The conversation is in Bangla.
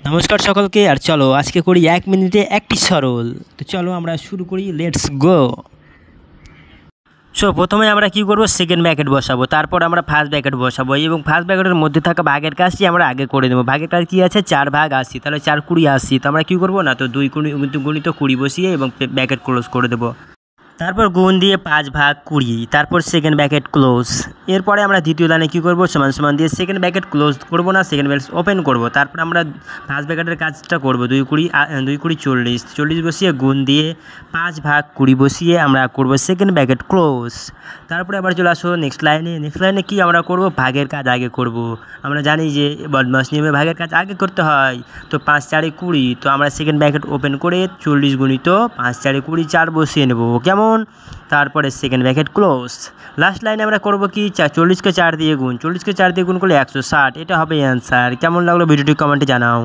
নমস্কার সকলকে। আর চলো আজকে করি 1 মিনিটে একটি সরল। তো চলো আমরা শুরু করি, লেটস গো। প্রথমে আমরা কি করব, সেকেন্ড ব্র্যাকেট বসাবো, তারপর আমরা ফার্স্ট ব্র্যাকেট বসাবো এবং ফার্স্ট ব্র্যাকেটের মধ্যে থাকা ভাগের কাজটি আমরা আগে করে দেবো। ভাগের কাজ কী আছে, 4 ভাগ 80, তাহলে 4 20 80। তো আমরা কী করবো না, তো 2 গুণিত 20 বসিয়ে এবং ব্র্যাকেট ক্লোজ করে দেবো। তারপর গুণ দিয়ে 5 ভাগ 20, তারপর সেকেন্ড ব্র্যাকেট ক্লোজ। এরপরে আমরা দ্বিতীয় লাইনে কী করবো, সমান সমান দিয়ে সেকেন্ড ব্র্যাকেট ক্লোজ করবো না, সেকেন্ড ব্র্যাকেট ওপেন করবো। তারপর আমরা ফার্স্ট ব্র্যাকেটের কাজটা করবো, 2 20 40 বসিয়ে গুণ দিয়ে 5 ভাগ 20 বসিয়ে আমরা করবো সেকেন্ড ব্র্যাকেট ক্লোজ। তারপরে আবার চলে আসো নেক্সট লাইনে কি আমরা করব, ভাগের কাজ আগে করব। আমরা জানি যে বদমাস নিয়মে ভাগের কাজ আগে করতে হয়। তো 5 4 20, তো আমরা সেকেন্ড ব্র্যাকেট ওপেন করে 40 গুণিত 5 4 20 4 বসিয়ে নেব, কেমন। তারপরে সেকেন্ড ব্র্যাকেট ক্লোজ। লাস্ট লাইনে আমরা করব কি, 40কে 4 দিয়ে গুণ, 40কে 4 দিয়ে গুণ করলে 160, এটা হবে অ্যান্সার। কেমন লাগলো ভিডিওটি কমেন্টে জানাও।